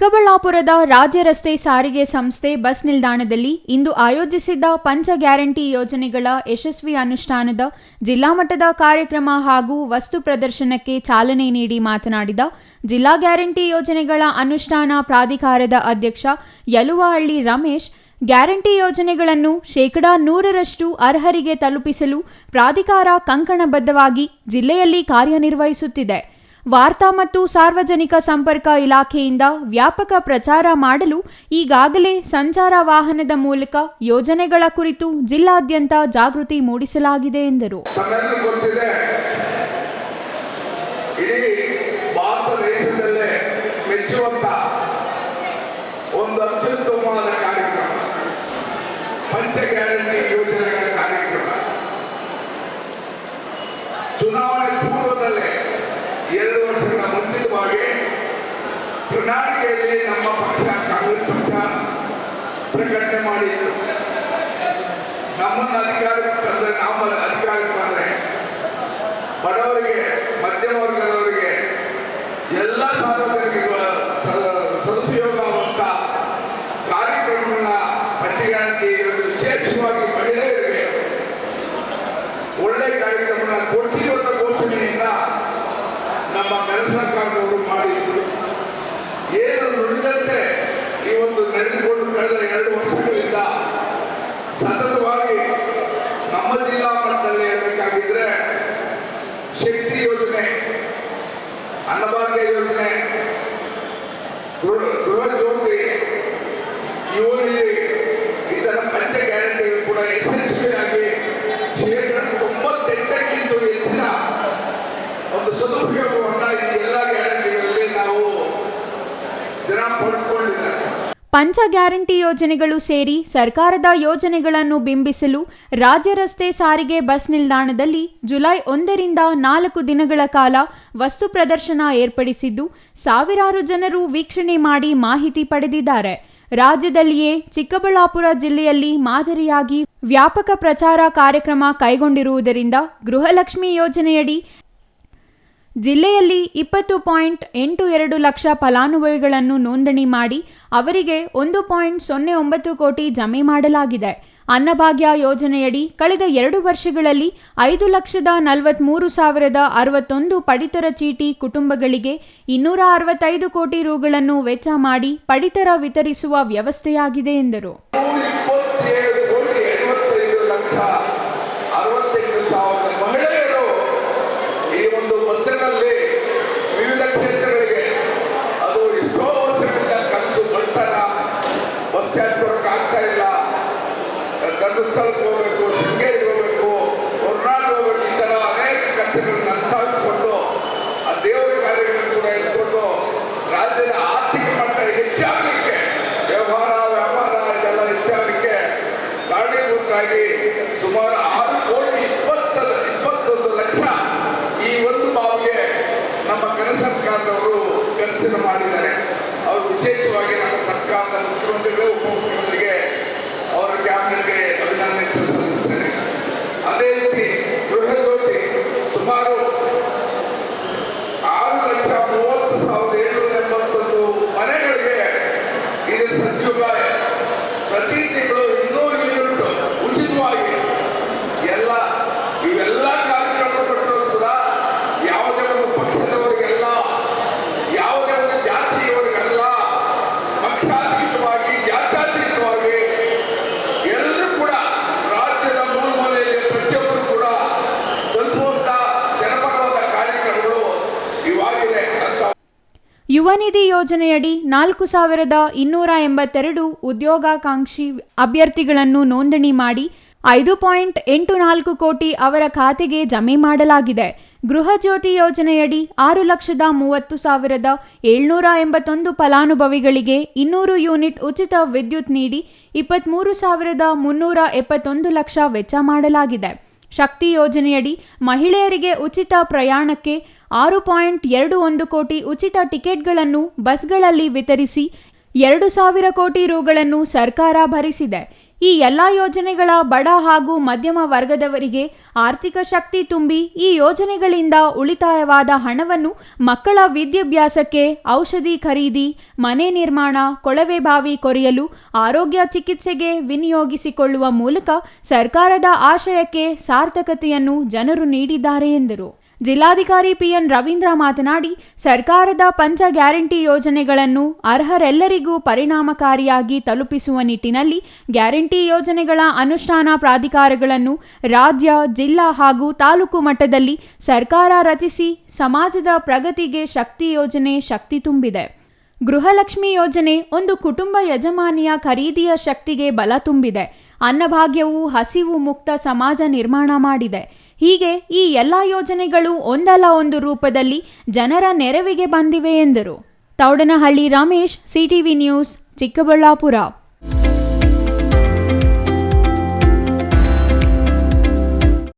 ಚಿಕ್ಕಬಳ್ಳಾಪುರದ ರಾಜ್ಯ ರಸ್ತೆ ಸಾರಿಗೆ ಸಂಸ್ಥೆ ಬಸ್ ನಿಲ್ದಾಣದಲ್ಲಿ ಇಂದು ಆಯೋಜಿಸಿದ್ದ ಪಂಚ ಗ್ಯಾರಂಟಿ ಯೋಜನೆಗಳ ಯಶಸ್ವಿ ಅನುಷ್ಠಾನದ ಜಿಲ್ಲಾ ಮಟ್ಟದ ಕಾರ್ಯಕ್ರಮ ಹಾಗೂ ವಸ್ತು ಪ್ರದರ್ಶನಕ್ಕೆ ಚಾಲನೆ ನೀಡಿ ಮಾತನಾಡಿದ ಜಿಲ್ಲಾ ಗ್ಯಾರಂಟಿ ಯೋಜನೆಗಳ ಅನುಷ್ಠಾನ ಪ್ರಾಧಿಕಾರದ ಅಧ್ಯಕ್ಷ ಯಲುವಹಳ್ಳಿ ರಮೇಶ್, ಗ್ಯಾರಂಟಿ ಯೋಜನೆಗಳನ್ನು 100% ಅರ್ಹರಿಗೆ ತಲುಪಿಸಲು ಪ್ರಾಧಿಕಾರ ಕಂಕಣಬದ್ಧವಾಗಿ ಜಿಲ್ಲೆಯಲ್ಲಿ ಕಾರ್ಯನಿರ್ವಹಿಸುತ್ತಿದೆ. ವಾರ್ತಾ ಮತ್ತು ಸಾರ್ವಜನಿಕ ಸಂಪರ್ಕ ಇಲಾಖೆಯಿಂದ ವ್ಯಾಪಕ ಪ್ರಚಾರ ಮಾಡಲು ಈಗಾಗಲೇ ಸಂಚಾರ ವಾಹನದ ಮೂಲಕ ಯೋಜನೆಗಳ ಕುರಿತು ಜಿಲ್ಲಾದ್ಯಂತ ಜಾಗೃತಿ ಮೂಡಿಸಲಾಗಿದೆ ಎಂದರು. ಚುನಾವಣೆ ಪೂರ್ವದಲ್ಲೇ 2 ವರ್ಷಗಳ ಮುಂಚಿತವಾಗಿ ಪ್ರಣಾಳಿಕೆಯಲ್ಲಿ ನಮ್ಮ ಪಕ್ಷ ಕಾಂಗ್ರೆಸ್ ಪಕ್ಷ ಪ್ರಕಟಣೆ ಮಾಡಿತ್ತು. ನಮ್ಮನ್ನು ಅಧಿಕಾರಕ್ಕೆ ತಂದರೆ ನಾವು ಅಧಿಕಾರಕ್ಕೆ ಬಂದರೆ ಬಡವರಿಗೆ, ಮಧ್ಯಮ ವರ್ಗದವರಿಗೆ, ಎಲ್ಲ ಸಾರ್ವಜನಿಕರಿಗೆ ಸದುಪಯೋಗವಾಗುವಂಥ ಕಾರ್ಯಕ್ರಮಗಳ ಪಂಚಗ್ಯಾರಂಟಿ ವಿಶೇಷವಾಗಿ ಮಹಿಳೆಯರಿಗೆ ಒಳ್ಳೆ ಕಾರ್ಯಕ್ರಮ ಕೊಟ್ಟಿರುವಂಥ ಘೋಷಣೆಯಿಂದ ನಮ್ಮ ಕೇಂದ್ರ ಸರ್ಕಾರದವರು ಮಾಡಿದ್ರು. ಏನು ನುಡಿದಂತೆ ಈ ಒಂದು ನಡೆದುಕೊಂಡು ಕಳೆದ 2 ವರ್ಷಗಳಿಂದ ಸತತವಾಗಿ ನಮ್ಮ ಜಿಲ್ಲಾ ಮಟ್ಟದಲ್ಲಿ ಇರಬೇಕಾಗಿದ್ರೆ ಶಕ್ತಿ ಯೋಜನೆ, ಅನ್ನಭಾಗ್ಯ ಯೋಜನೆ, ಗೃಹ ಜ್ಯೋತಿ ಯೋಜನೆ, ಇದರ ಪಂಚ ಗ್ಯಾರಂಟಿಗಳು ಕೂಡ ಯಶಸ್ವಿಯಾಗಿ 98ಕ್ಕಿಂತ ಹೆಚ್ಚಿನ ಒಂದು ಸದುಪಯೋಗವನ್ನು ಈ ಎಲ್ಲ ಗ್ಯಾರಂಟಿಗಳಲ್ಲಿ ನಾವು ಜನ ಪಡೆದುಕೊಂಡಿದ್ದಾರೆ. ಪಂಚ ಗ್ಯಾರಂಟಿ ಯೋಜನೆಗಳು ಸೇರಿ ಸರ್ಕಾರದ ಯೋಜನೆಗಳನ್ನು ಬಿಂಬಿಸಲು ರಾಜ್ಯ ರಸ್ತೆ ಸಾರಿಗೆ ಬಸ್ ನಿಲ್ದಾಣದಲ್ಲಿ ಜುಲೈ 1ರಿಂದ 4 ದಿನಗಳ ಕಾಲ ವಸ್ತು ಪ್ರದರ್ಶನ ಏರ್ಪಡಿಸಿದ್ದು, ಸಾವಿರಾರು ಜನರು ವೀಕ್ಷಣೆ ಮಾಡಿ ಮಾಹಿತಿ ಪಡೆದಿದ್ದಾರೆ. ರಾಜ್ಯದಲ್ಲಿಯೇ ಚಿಕ್ಕಬಳ್ಳಾಪುರ ಜಿಲ್ಲೆಯಲ್ಲಿ ಮಾದರಿಯಾಗಿ ವ್ಯಾಪಕ ಪ್ರಚಾರ ಕಾರ್ಯಕ್ರಮ ಕೈಗೊಂಡಿರುವುದರಿಂದ ಗೃಹಲಕ್ಷ್ಮಿ ಯೋಜನೆಯಡಿ ಜಿಲ್ಲೆಯಲ್ಲಿ 20.82 ಲಕ್ಷ ಫಲಾನುಭವಿಗಳನ್ನು ನೋಂದಣಿ ಮಾಡಿ ಅವರಿಗೆ 1.09 ಕೋಟಿ ಜಮೆ ಮಾಡಲಾಗಿದೆ. ಅನ್ನಭಾಗ್ಯ ಯೋಜನೆಯಡಿ ಕಳೆದ 2 ವರ್ಷಗಳಲ್ಲಿ 5,43,061 ಪಡಿತರ ಚೀಟಿ ಕುಟುಂಬಗಳಿಗೆ 265 ಕೋಟಿ ರುಗಳನ್ನು ವೆಚ್ಚ ಮಾಡಿ ಪಡಿತರ ವಿತರಿಸುವ ವ್ಯವಸ್ಥೆಯಾಗಿದೆ ಎಂದರು. ವಿವಿಧ ಕ್ಷೇತ್ರಗಳಿಗೆ ಅದು ಎಷ್ಟೋ ವರ್ಷಗಳಿಂದ ಕನಸು ಬರ್ತಲ್ಲ, ಬಸ್ ಚಾರ್ಜ್ ಬರೋಕೆ ಆಗ್ತಾ ಇಲ್ಲ, ಧರ್ಮಸ್ಥಳಕ್ಕೆ ಹೋಗಬೇಕು, ಶೃಂಗೇರಿಗೆ ಹೋಗಬೇಕು, ಹೊರನಾಡು ಹೋಗಬೇಕು, ಈ ಥರ ಅನೇಕ ಕನಸುಗಳನ್ನು ಅನುಸರಿಸಿಕೊಂಡು ಆ ದೇವರ ಕಾರ್ಯಗಳನ್ನು ಕೂಡ ಇಟ್ಕೊಂಡು ರಾಜ್ಯದ ಆರ್ಥಿಕ ಮಟ್ಟ ಹೆಚ್ಚಾಗಲಿಕ್ಕೆ, ವ್ಯಾಪಾರ ಇದೆಲ್ಲ ಹೆಚ್ಚಾಗಲಿಕ್ಕೆ ಕಾರಣೀಭೂತರಾಗಿ ಸುಮಾರು 6,20,21 ಲಕ್ಷ ಈ ಒಂದು ಬಾವಿಗೆ ನಮ್ಮ ಕೇಂದ್ರ ಸರ್ಕಾರದವರು ಕೆಲಸ ಮಾಡಿದ್ದಾರೆ. ಅವರು ವಿಶೇಷವಾಗಿ ನಮ್ಮ ಸರ್ಕಾರದ ಮುಖ್ಯಮಂತ್ರಿಗಳು, ಉಪಮುಖ್ಯಮಂತ್ರಿಗೆ, ಅವರ ಕ್ಯಾಬಿನೆಟ್ಗೆ ಅಭಿನಂದನೆ ಸಲ್ಲಿಸುತ್ತೇನೆ. ಅದೇ ರೀತಿ ಗೃಹ ಜ್ಯೋತಿ ಸುಮಾರು 6,30,781 ಮನೆಗಳಿಗೆ ಇದರ ಸದ್ಯುಗ ಪ್ರತಿ ತಿಂಗಳು 200 ಯೂನಿಟ್ ಉಚಿತವಾಗಿ ಇವೆಲ್ಲ ಕಾರ್ಯಕ್ರಮಗಳು ಕೂಡ ಯಾವುದೇ ಒಂದು ಪಕ್ಷದವರಿಗೆಲ್ಲ, ಯಾವುದೇ ಒಂದು ಜಾತಿಯವರಿಗೆಲ್ಲ, ಪಕ್ಷಾತೀತವಾಗಿ ಜಾತ್ಯತೀತವಾಗಿ ಎಲ್ಲರೂ ಕೂಡ ರಾಜ್ಯದ ಮೂಲೆಯಲ್ಲಿ ಪ್ರತಿಯೊಬ್ಬರು ಕೂಡ ತಲುಪುವಂತ ಜನಪರವಾದ ಕಾರ್ಯಕ್ರಮಗಳು ಇವಾಗಿದೆ ಅಂತ. ಯುವ ನಿಧಿ ಯೋಜನೆಯಡಿ 4,282 ಉದ್ಯೋಗಾಕಾಂಕ್ಷಿ ಅಭ್ಯರ್ಥಿಗಳನ್ನು ನೋಂದಣಿ ಮಾಡಿ 5.84 ಕೋಟಿ ಅವರ ಖಾತೆಗೆ ಜಮೆ ಮಾಡಲಾಗಿದೆ. ಗೃಹ ಜ್ಯೋತಿ ಯೋಜನೆಯಡಿ 6,30,781 ಫಲಾನುಭವಿಗಳಿಗೆ 200 ಯೂನಿಟ್ ಉಚಿತ ವಿದ್ಯುತ್ ನೀಡಿ 23,371 ಲಕ್ಷ ವೆಚ್ಚ ಮಾಡಲಾಗಿದೆ. ಶಕ್ತಿ ಯೋಜನೆಯಡಿ ಮಹಿಳೆಯರಿಗೆ ಉಚಿತ ಪ್ರಯಾಣಕ್ಕೆ 6.21 ಕೋಟಿ ಉಚಿತ ಟಿಕೆಟ್ಗಳನ್ನು ಬಸ್ಗಳಲ್ಲಿ ವಿತರಿಸಿ 2,000 ಕೋಟಿ ರುಗಳನ್ನು ಸರ್ಕಾರ ಭರಿಸಿದೆ. ಈ ಎಲ್ಲ ಯೋಜನೆಗಳ ಬಡ ಹಾಗೂ ಮಧ್ಯಮ ವರ್ಗದವರಿಗೆ ಆರ್ಥಿಕ ಶಕ್ತಿ ತುಂಬಿ ಈ ಯೋಜನೆಗಳಿಂದ ಉಳಿತಾಯವಾದ ಹಣವನ್ನು ಮಕ್ಕಳ ವಿದ್ಯಾಭ್ಯಾಸಕ್ಕೆ, ಔಷಧಿ ಖರೀದಿ, ಮನೆ ನಿರ್ಮಾಣ, ಕೊಳವೆ ಬಾವಿ ಕೊರೆಯಲು, ಆರೋಗ್ಯ ಚಿಕಿತ್ಸೆಗೆ ವಿನಿಯೋಗಿಸಿಕೊಳ್ಳುವ ಮೂಲಕ ಸರ್ಕಾರದ ಆಶಯಕ್ಕೆ ಸಾರ್ಥಕತೆಯನ್ನು ಜನರು ನೀಡಿದ್ದಾರೆ ಎಂದರು. ಜಿಲ್ಲಾಧಿಕಾರಿ ಪಿಎನ್ ರವೀಂದ್ರ ಮಾತನಾಡಿ, ಸರ್ಕಾರದ ಪಂಚ ಗ್ಯಾರಂಟಿ ಯೋಜನೆಗಳನ್ನು ಅರ್ಹರೆಲ್ಲರಿಗೂ ಪರಿಣಾಮಕಾರಿಯಾಗಿ ತಲುಪಿಸುವ ನಿಟ್ಟಿನಲ್ಲಿ ಗ್ಯಾರಂಟಿ ಯೋಜನೆಗಳ ಅನುಷ್ಠಾನ ಪ್ರಾಧಿಕಾರಗಳನ್ನು ರಾಜ್ಯ, ಜಿಲ್ಲಾ ಹಾಗೂ ತಾಲೂಕು ಮಟ್ಟದಲ್ಲಿ ಸರ್ಕಾರ ರಚಿಸಿ ಸಮಾಜದ ಪ್ರಗತಿಗೆ ಶಕ್ತಿ ಯೋಜನೆ ಶಕ್ತಿ ತುಂಬಿದೆ. ಗೃಹಲಕ್ಷ್ಮಿ ಯೋಜನೆ ಒಂದು ಕುಟುಂಬ ಯಜಮಾನಿಯ ಖರೀದಿಯ ಶಕ್ತಿಗೆ ಬಲ ತುಂಬಿದೆ. ಅನ್ನಭಾಗ್ಯವು ಹಸಿವು ಮುಕ್ತ ಸಮಾಜ ನಿರ್ಮಾಣ ಮಾಡಿದೆ. ಹೀಗೆ ಈ ಎಲ್ಲ ಯೋಜನೆಗಳು ಒಂದಲ್ಲ ಒಂದು ರೂಪದಲ್ಲಿ ಜನರ ನೆರವಿಗೆ ಬಂದಿವೆ ಎಂದರು. Thoudanahalli Ramesh, CTV news, Chikkaballapur.